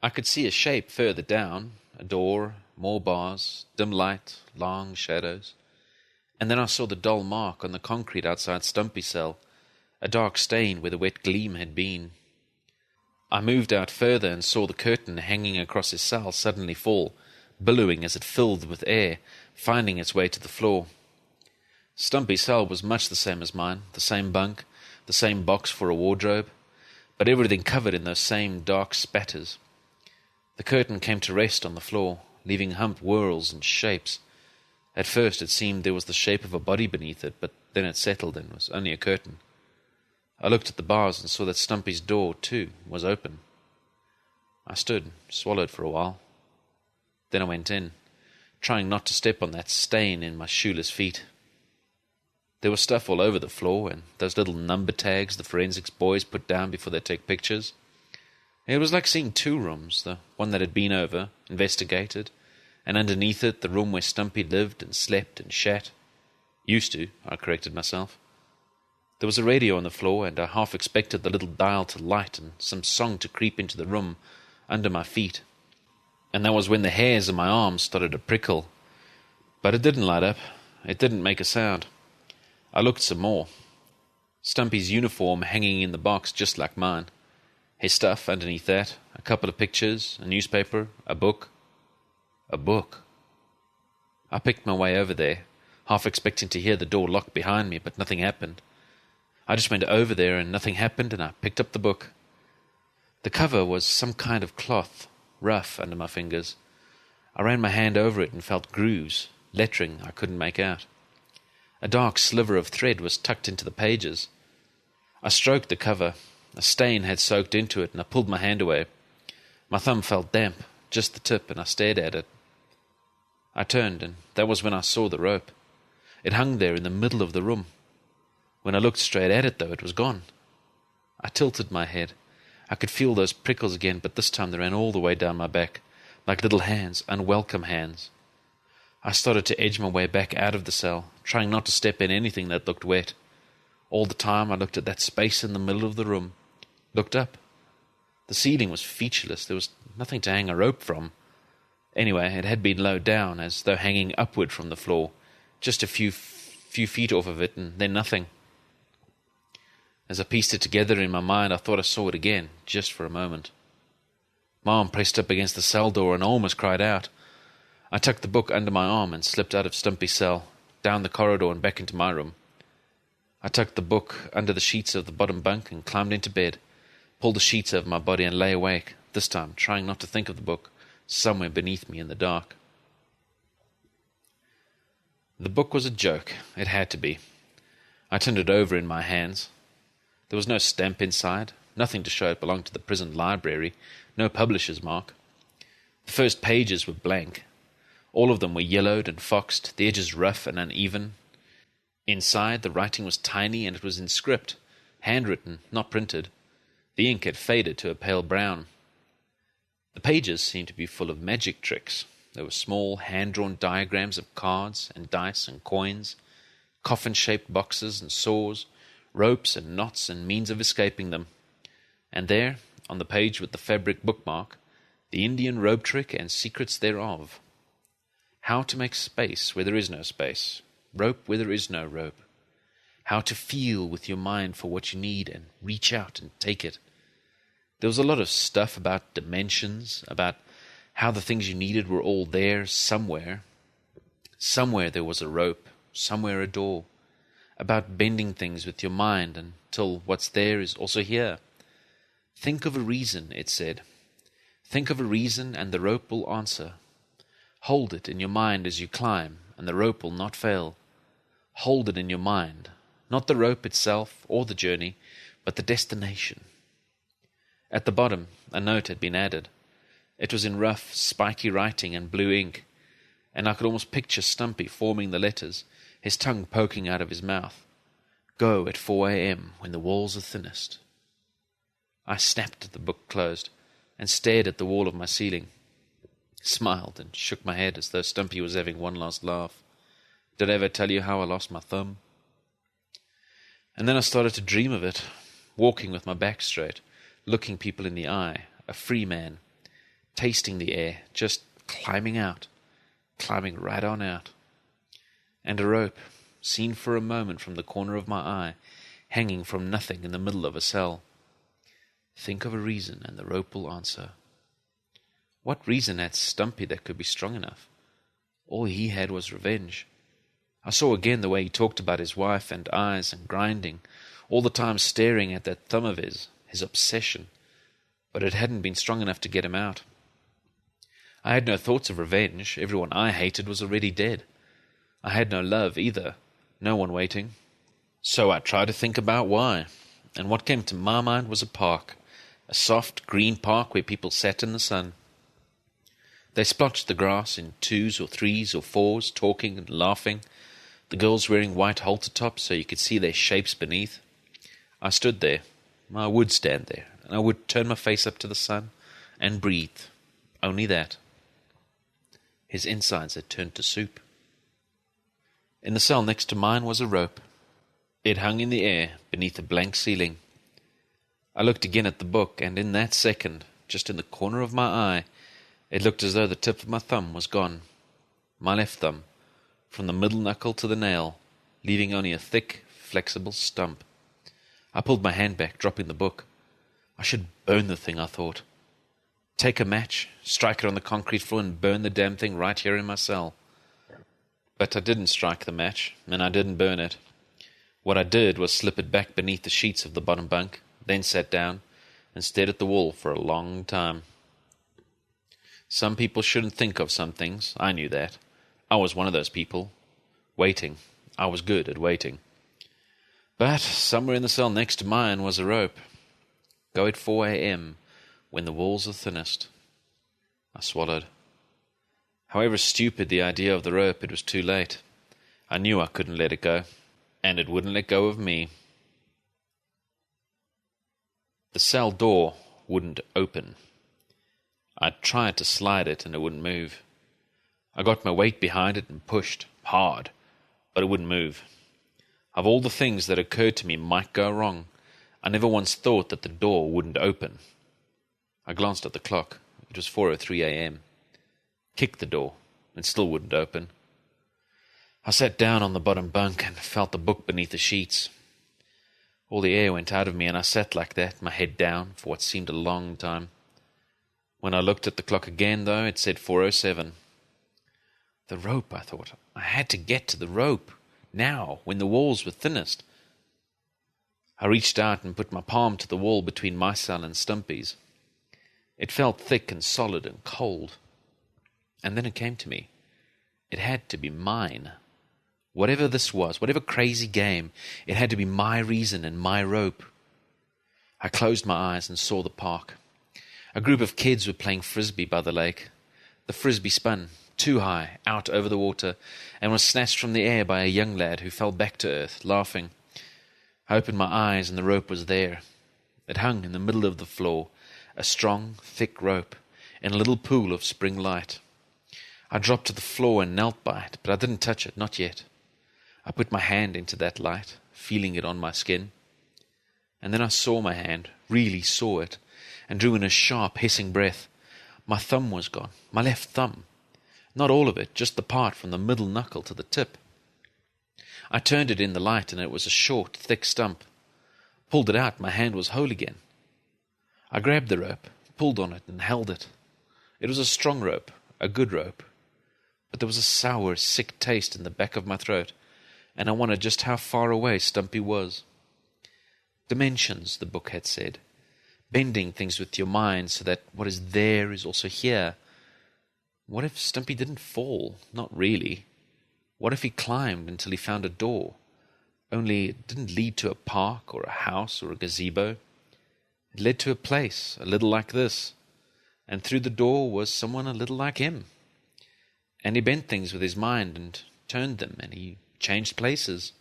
Speaker 5: I could see a shape further down, a door, more bars, dim light, long shadows. And then I saw the dull mark on the concrete outside Stumpy's cell, a dark stain where the wet gleam had been. I moved out further and saw the curtain hanging across his cell suddenly fall, billowing as it filled with air, finding its way to the floor. Stumpy's cell was much the same as mine, the same bunk, the same box for a wardrobe, but everything covered in those same dark spatters. The curtain came to rest on the floor, leaving humped whorls and shapes. At first it seemed there was the shape of a body beneath it, but then it settled and was only a curtain. I looked at the bars and saw that Stumpy's door, too, was open. I stood, swallowed for a while. Then I went in, trying not to step on that stain in my shoeless feet. There was stuff all over the floor, and those little number tags the forensics boys put down before they take pictures. It was like seeing two rooms, the one that had been over, investigated, and underneath it the room where Stumpy lived and slept and shat. Used to, I corrected myself. There was a radio on the floor, and I half expected the little dial to light and some song to creep into the room under my feet. And that was when the hairs on my arms started to prickle. But it didn't light up. It didn't make a sound. I looked some more. Stumpy's uniform hanging in the box just like mine. His stuff underneath that, a couple of pictures, a newspaper, a book. A book. I picked my way over there, half expecting to hear the door lock behind me, but nothing happened. I just went over there and nothing happened, and I picked up the book. The cover was some kind of cloth, rough under my fingers. I ran my hand over it and felt grooves, lettering I couldn't make out. A dark sliver of thread was tucked into the pages. I stroked the cover. A stain had soaked into it, and I pulled my hand away. My thumb felt damp, just the tip, and I stared at it. I turned, and that was when I saw the rope. It hung there in the middle of the room. When I looked straight at it, though, it was gone. I tilted my head. I could feel those prickles again, but this time they ran all the way down my back, like little hands, unwelcome hands. I started to edge my way back out of the cell, trying not to step in anything that looked wet. All the time I looked at that space in the middle of the room, looked up. The ceiling was featureless. There was nothing to hang a rope from. Anyway, it had been low down, as though hanging upward from the floor, just a few feet off of it, and then nothing. As I pieced it together in my mind, I thought I saw it again, just for a moment. My arm pressed up against the cell door, and I almost cried out. I tucked the book under my arm and slipped out of Stumpy's cell, down the corridor and back into my room. I tucked the book under the sheets of the bottom bunk and climbed into bed, pulled the sheets over my body and lay awake, this time trying not to think of the book, somewhere beneath me in the dark. The book was a joke. It had to be. I turned it over in my hands. There was no stamp inside, nothing to show it belonged to the prison library, no publisher's mark. The first pages were blank. All of them were yellowed and foxed, the edges rough and uneven. Inside, the writing was tiny and it was in script, handwritten, not printed. The ink had faded to a pale brown. The pages seemed to be full of magic tricks. There were small, hand-drawn diagrams of cards and dice and coins, coffin-shaped boxes and saws, ropes and knots and means of escaping them. And there, on the page with the fabric bookmark, the Indian rope trick and secrets thereof. How to make space where there is no space, rope where there is no rope. How to feel with your mind for what you need and reach out and take it. There was a lot of stuff about dimensions, about how the things you needed were all there somewhere. Somewhere there was a rope, somewhere a door. About bending things with your mind until what's there is also here. Think of a reason, it said. Think of a reason and the rope will answer. Hold it in your mind as you climb and the rope will not fail. Hold it in your mind, not the rope itself or the journey, but the destination. At the bottom, a note had been added. It was in rough, spiky writing and blue ink, and I could almost picture Stumpy forming the letters, his tongue poking out of his mouth. Go at 4 a.m. when the walls are thinnest. I snapped at the book closed and stared at the wall of my ceiling, smiled and shook my head as though Stumpy was having one last laugh. Did I ever tell you how I lost my thumb? And then I started to dream of it, walking with my back straight, looking people in the eye, a free man, tasting the air, just climbing out, climbing right on out. And a rope, seen for a moment from the corner of my eye, hanging from nothing in the middle of a cell. Think of a reason and the rope will answer. What reason had Stumpy that could be strong enough? All he had was revenge. I saw again the way he talked about his wife and eyes and grinding, all the time staring at that thumb of his obsession, but it hadn't been strong enough to get him out. I had no thoughts of revenge. Everyone I hated was already dead. I had no love either, no one waiting. So I tried to think about why, and what came to my mind was a park, a soft green park where people sat in the sun. They splotched the grass in 2s or 3s or 4s, talking and laughing, the girls wearing white halter tops so you could see their shapes beneath. I stood there. I would stand there, and I would turn my face up to the sun and breathe. Only that. His insides had turned to soup. In the cell next to mine was a rope. It hung in the air beneath a blank ceiling. I looked again at the book, and in that second, just in the corner of my eye, it looked as though the tip of my thumb was gone. My left thumb, from the middle knuckle to the nail, leaving only a thick, flexible stump. I pulled my hand back, dropping the book. I should burn the thing, I thought. Take a match, strike it on the concrete floor, and burn the damn thing right here in my cell. But I didn't strike the match, and I didn't burn it. What I did was slip it back beneath the sheets of the bottom bunk, then sat down and stared at the wall for a long time. Some people shouldn't think of some things. I knew that. I was one of those people. Waiting. I was good at waiting. But somewhere in the cell next to mine was a rope. Go at 4 a.m. when the walls are thinnest. I swallowed. However stupid the idea of the rope, it was too late. I knew I couldn't let it go, and it wouldn't let go of me. The cell door wouldn't open. I tried to slide it, and it wouldn't move. I got my weight behind it and pushed, hard, but it wouldn't move. Of all the things that occurred to me might go wrong, I never once thought that the door wouldn't open. I glanced at the clock. It was 4:03 a.m. Kicked the door. It still wouldn't open. I sat down on the bottom bunk and felt the book beneath the sheets. All the air went out of me, and I sat like that, my head down, for what seemed a long time. When I looked at the clock again, though, it said 4:07. The rope, I thought. I had to get to the rope. Now, when the walls were thinnest. I reached out and put my palm to the wall between my cell and Stumpy's. It felt thick and solid and cold. And then it came to me. It had to be mine. Whatever this was, whatever crazy game, it had to be my reason and my rope. I closed my eyes and saw the park. A group of kids were playing frisbee by the lake. The frisbee spun, too high, out over the water, and was snatched from the air by a young lad who fell back to earth, laughing. I opened my eyes and the rope was there. It hung in the middle of the floor, a strong, thick rope, in a little pool of spring light. I dropped to the floor and knelt by it, but I didn't touch it, not yet. I put my hand into that light, feeling it on my skin. And then I saw my hand, really saw it, and drew in a sharp, hissing breath. My thumb was gone, my left thumb. Not all of it, just the part from the middle knuckle to the tip. I turned it in the light, and it was a short, thick stump. Pulled it out, my hand was whole again. I grabbed the rope, pulled on it, and held it. It was a strong rope, a good rope. But there was a sour, sick taste in the back of my throat, and I wondered just how far away Stumpy was. Dimensions, the book had said. Bending things with your mind so that what is there is also here. What if Stumpy didn't fall? Not really. What if he climbed until he found a door? Only it didn't lead to a park or a house or a gazebo. It led to a place a little like this, and through the door was someone a little like him. And he bent things with his mind and turned them, and he changed places.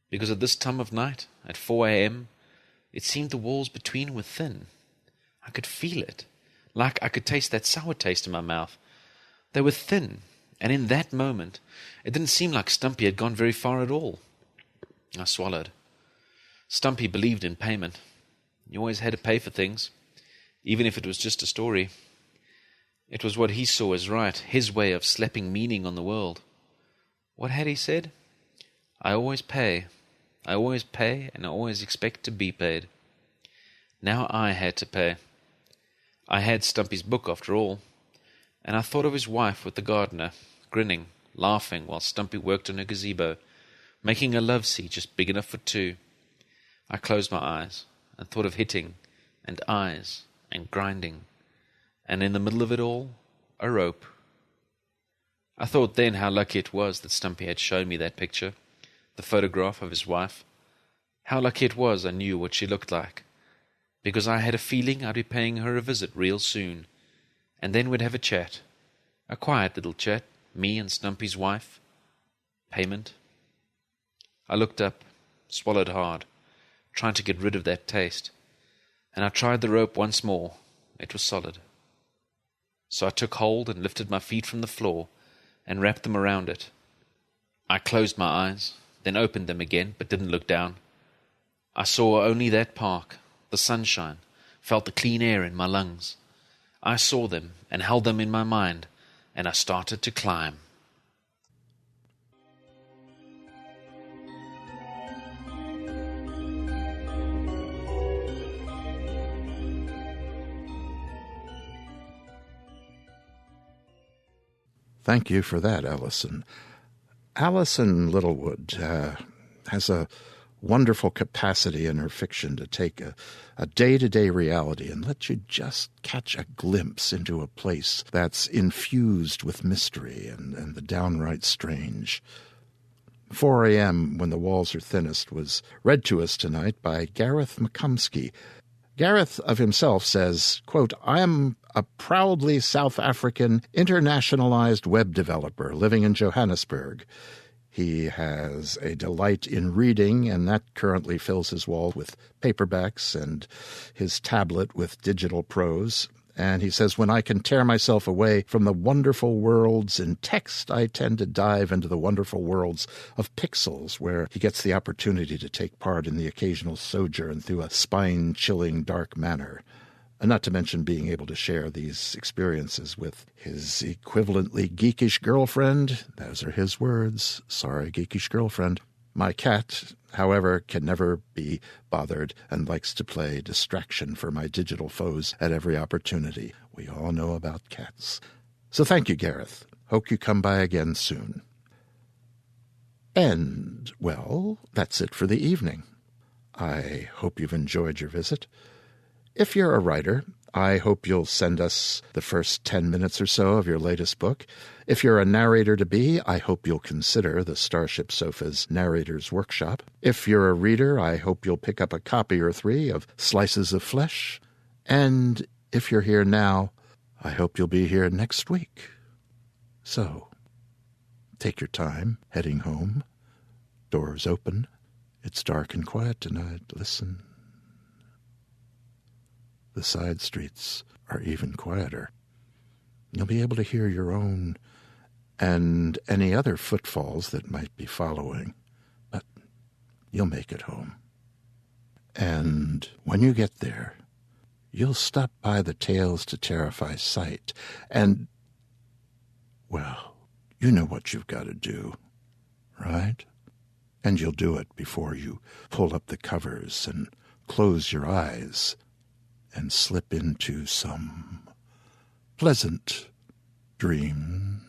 Speaker 5: Because at this time of night, at 4 a.m., it seemed the walls between were thin. I could feel it, like I could taste that sour taste in my mouth. They were thin, and in that moment, it didn't seem like Stumpy had gone very far at all. I swallowed. Stumpy believed in payment. You always had to pay for things, even if it was just a story. It was what he saw as right, his way of slapping meaning on the world. What had he said? I always pay, and I always expect to be paid. Now I had to pay. I had Stumpy's book after all, and I thought of his wife with the gardener, grinning, laughing while Stumpy worked on her gazebo, making a love seat just big enough for two. I closed my eyes and thought of hitting, and eyes, and grinding, and in the middle of it all, a rope. I thought then how lucky it was that Stumpy had shown me that picture, the photograph of his wife. How lucky it was I knew what she looked like, because I had a feeling I'd be paying her a visit real soon, and then we'd have a chat, a quiet little chat, me and Stumpy's wife. Payment. I looked up, swallowed hard, trying to get rid of that taste, and I tried the rope once more. It was solid. So I took hold and lifted my feet from the floor and wrapped them around it. I closed my eyes, then opened them again, but didn't look down. I saw only that park, the sunshine, felt the clean air in my lungs. I saw them and held them in my mind, and I started to climb.
Speaker 2: Thank you for that, Allison. Alison Littlewood has a wonderful capacity in her fiction to take a day-to-day reality and let you just catch a glimpse into a place that's infused with mystery and the downright strange. 4 a.m. When the Walls Are Thinnest was read to us tonight by Gareth McCumsky. Gareth of himself says, quote, I am a proudly South African internationalized web developer living in Johannesburg. He has a delight in reading, and that currently fills his wall with paperbacks and his tablet with digital prose. And he says, when I can tear myself away from the wonderful worlds in text, I tend to dive into the wonderful worlds of pixels, where he gets the opportunity to take part in the occasional sojourn through a spine-chilling dark manner. And not to mention being able to share these experiences with his equivalently geekish girlfriend. Those are his words. Sorry, geekish girlfriend. My cat, however, can never be bothered and likes to play distraction for my digital foes at every opportunity. We all know about cats. So thank you, Gareth. Hope you come by again soon. And, well, that's it for the evening. I hope you've enjoyed your visit. If you're a writer, I hope you'll send us the first 10 minutes or so of your latest book. If you're a narrator-to-be, I hope you'll consider the Starship Sofa's Narrator's Workshop. If you're a reader, I hope you'll pick up a copy or 3 of Slices of Flesh. And if you're here now, I hope you'll be here next week. So, take your time heading home. Doors open. It's dark and quiet tonight. Listen. The side streets are even quieter. You'll be able to hear your own and any other footfalls that might be following, but you'll make it home. And when you get there, you'll stop by the Tales to Terrify site, and, well, you know what you've got to do, right? And you'll do it before you pull up the covers and close your eyes and slip into some pleasant dream.